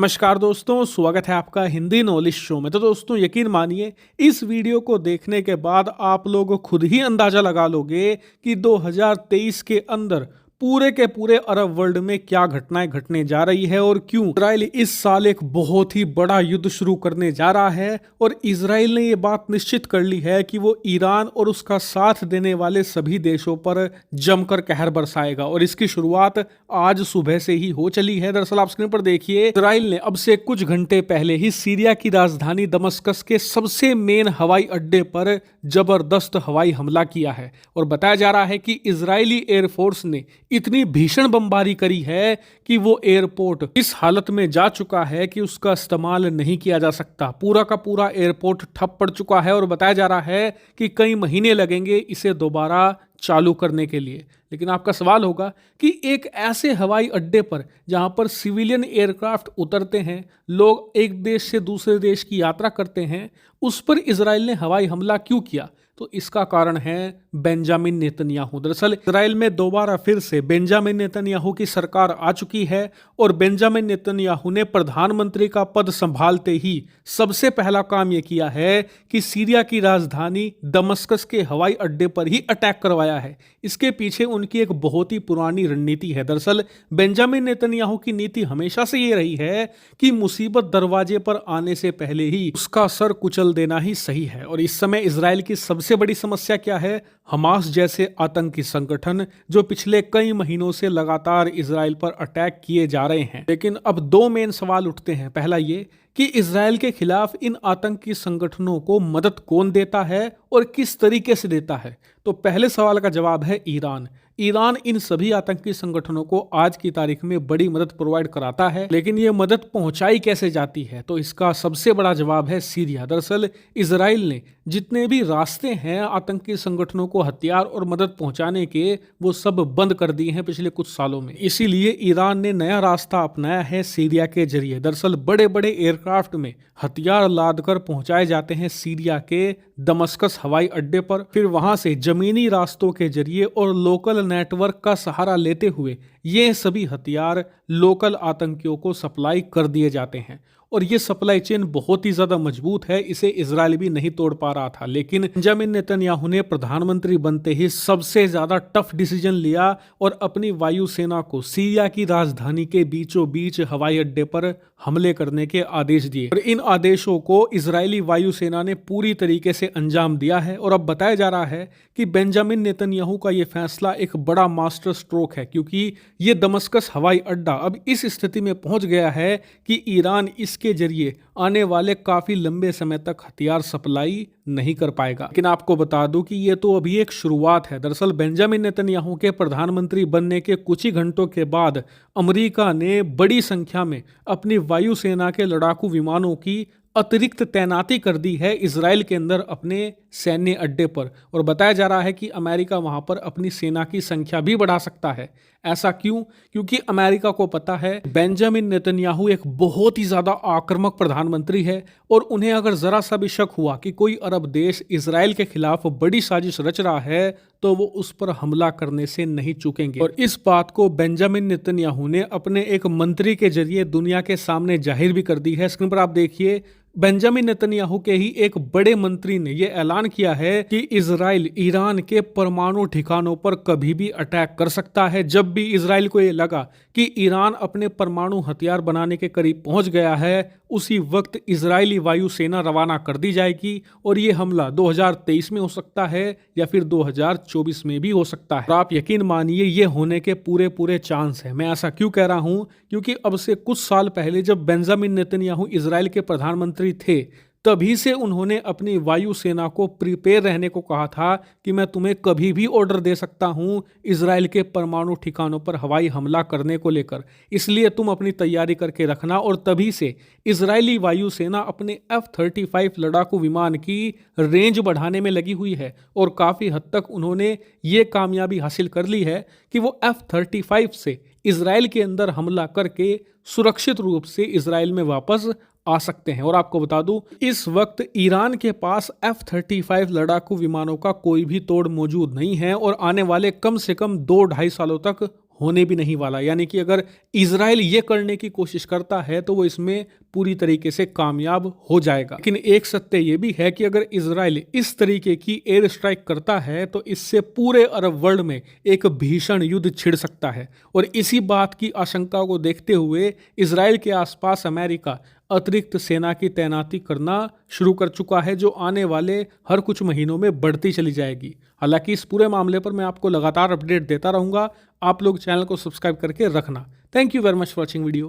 नमस्कार दोस्तों, स्वागत है आपका हिंदी नॉलेज शो में। तो दोस्तों यकीन मानिए, इस वीडियो को देखने के बाद आप लोग खुद ही अंदाजा लगा लोगे कि 2023 के अंदर पूरे के पूरे अरब वर्ल्ड में क्या घटनाएं घटने जा रही है और क्यों इजराइल इस साल एक बहुत ही बड़ा युद्ध शुरू करने जा रहा है। और इजराइल ने ये बात निश्चित कर ली है कि वो ईरान और उसका साथ देने वाले सभी देशों पर जमकर कहर बरसाएगा और इसकी शुरुआत आज सुबह से ही हो चली है। दरअसल आप स्क्रीन पर देखिए, इजराइल ने अब से कुछ घंटे पहले ही सीरिया की राजधानी दमस्कस के सबसे मेन हवाई अड्डे पर जबरदस्त हवाई हमला किया है। और बताया जा रहा है कि इजरायली एयरफोर्स ने इतनी भीषण बमबारी करी है कि वो एयरपोर्ट इस हालत में जा चुका है कि उसका इस्तेमाल नहीं किया जा सकता। पूरा का पूरा एयरपोर्ट ठप पड़ चुका है और बताया जा रहा है कि कई महीने लगेंगे इसे दोबारा चालू करने के लिए। लेकिन आपका सवाल होगा कि एक ऐसे हवाई अड्डे पर जहां पर सिविलियन एयरक्राफ्ट उतरते हैं, लोग एक देश से दूसरे देश की यात्रा करते हैं, उस पर इजराइल ने हवाई हमला क्यों किया? तो इसका कारण है बेंजामिन नेतन्याहू। दरअसल इजराइल में दोबारा फिर से बेंजामिन नेतन्याहू की सरकार आ चुकी है और बेंजामिन नेतन्याहू ने प्रधानमंत्री का पद संभालते ही सबसे पहला काम यह किया है कि सीरिया की राजधानी दमस्कस के हवाई अड्डे पर ही अटैक करवाया है। इसके पीछे उनकी एक बहुत ही पुरानी रणनीति है। दरअसल बेंजामिन नेतन्याहू की नीति हमेशा से ये रही है कि मुसीबत दरवाजे पर आने से पहले ही उसका सर कुचल देना ही सही है। और इस समय इजराइल की सबसे बड़ी समस्या क्या है? हमास जैसे आतंकी संगठन जो पिछले कई महीनों से लगातार इजराइल पर अटैक किए जा रहे हैं। लेकिन अब दो मेन सवाल उठते हैं। पहला ये कि इजराइल के खिलाफ इन आतंकी संगठनों को मदद कौन देता है और किस तरीके से देता है? तो पहले सवाल का जवाब है ईरान। ईरान इन सभी आतंकी संगठनों को आज की तारीख में बड़ी मदद प्रोवाइड कराता है, लेकिन ये मदद पहुंचाई कैसे जाती है? तो इसका सबसे बड़ा जवाब है सीरिया। दरअसल इजराइल ने जितने भी रास्ते हैं आतंकी संगठनों को हथियार और मदद पहुंचाने के, वो सब बंद कर दिए हैं पिछले कुछ सालों में। इसीलिए ईरान ने नया रास्ता अपनाया है सीरिया के जरिए। दरअसल बड़े बड़े एयरक्राफ्ट में हथियार लाद कर पहुंचाए जाते हैं सीरिया के दमस्कस हवाई अड्डे पर, फिर वहां से जमीनी रास्तों के जरिए और लोकल नेटवर्क का सहारा लेते हुए ये सभी हथियार लोकल आतंकियों को सप्लाई कर दिए जाते हैं। और ये सप्लाई चेन बहुत ही ज्यादा मजबूत है, इसे इजराइल भी नहीं तोड़ पा रहा था। लेकिन बेंजामिन नेतन्याहू ने प्रधानमंत्री बनते ही सबसे ज्यादा टफ डिसीजन लिया और अपनी वायुसेना को सीरिया की राजधानी के बीचों बीच हवाई अड्डे पर हमले करने के आदेश दिए। और इन आदेशों को इजरायली वायुसेना ने पूरी तरीके से अंजाम दिया है। और अब बताया जा रहा है कि बेंजामिन नेतन्याहू का यह फैसला एक बड़ा मास्टर स्ट्रोक है, क्योंकि ये दमस्कस हवाई अड्डा अब इस स्थिति में पहुंच गया है कि ईरान इसके जरिए आने वाले काफी लंबे समय तक हथियार सप्लाई नहीं कर पाएगा। लेकिन आपको बता दूं कि ये तो अभी एक शुरुआत है। दरअसल बेंजामिन नेतन्याहू के प्रधानमंत्री बनने के कुछ ही घंटों के बाद अमेरिका ने बड़ी संख्या में अपनी वायुसेना के लड़ाकू विमानों की अतिरिक्त तैनाती कर दी है इजराइल के अंदर अपने सैन्य अड्डे पर। और बताया जा रहा है कि अमेरिका वहां पर अपनी सेना की संख्या भी बढ़ा सकता है। ऐसा क्यों? क्योंकि अमेरिका को पता है बेंजामिन नेतन्याहू एक बहुत ही ज्यादा आक्रामक प्रधानमंत्री है और उन्हें अगर जरा सा भी शक हुआ कि कोई अरब देश इजराइल के खिलाफ बड़ी साजिश रच रहा है तो वो उस पर हमला करने से नहीं चूकेंगे। और इस बात को बेंजामिन नेतन्याहू ने अपने एक मंत्री के जरिए दुनिया के सामने जाहिर भी कर दी है। स्क्रीन पर आप देखिए, बेंजामिन नेतन्याहू के ही एक बड़े मंत्री ने यह ऐलान किया है कि इजराइल ईरान के परमाणु ठिकानों पर कभी भी अटैक कर सकता है। जब भी इजराइल को यह लगा कि ईरान अपने परमाणु हथियार बनाने के करीब पहुंच गया है, उसी वक्त इजरायली वायुसेना रवाना कर दी जाएगी और यह हमला 2023 में हो सकता है या फिर 2024 में भी हो सकता है। और आप यकीन मानिए ये होने के पूरे पूरे चांस है। मैं ऐसा क्यों कह रहा हूं? क्योंकि अब से कुछ साल पहले जब बेंजामिन नेतन्याहू इजराइल के प्रधानमंत्री थे, तभी से उन्होंने अपनी वायुसेना को प्रिपेयर रहने को कहा था कि मैं तुम्हें कभी भी ऑर्डर दे सकता हूं इजराइल के परमाणु ठिकानों पर हवाई हमला करने को लेकर, इसलिए तुम अपनी तैयारी करके रखना। और तभी से इजरायली वायुसेना अपने F-35 लड़ाकू विमान की रेंज बढ़ाने में लगी हुई है और काफ़ी हद तक उन्होंने ये कामयाबी हासिल कर ली है कि वो F-35 से इजराइल के अंदर हमला करके सुरक्षित रूप से इजराइल में वापस आ सकते हैं। और आपको बता दूं, इस वक्त ईरान के पास F-35 लड़ाकू विमानों का कोई भी तोड़ मौजूद नहीं है और आने वाले कम से कम 2-2.5 सालों तक होने भी नहीं वाला। यानी कि अगर इजराइल ये करने की कोशिश करता है तो वो इसमें पूरी तरीके से कामयाब हो जाएगा। लेकिन एक सत्य ये भी है कि अगर इजराइल इस तरीके की एयर स्ट्राइक करता है तो इससे पूरे अरब वर्ल्ड में एक भीषण युद्ध छिड़ सकता है। और इसी बात की आशंका को देखते हुए इजराइल के आसपास अमेरिका अतिरिक्त सेना की तैनाती करना शुरू कर चुका है, जो आने वाले हर कुछ महीनों में बढ़ती चली जाएगी। हालांकि इस पूरे मामले पर मैं आपको लगातार अपडेट देता रहूंगा। आप लोग चैनल को सब्सक्राइब करके रखना। Thank you very much for watching video.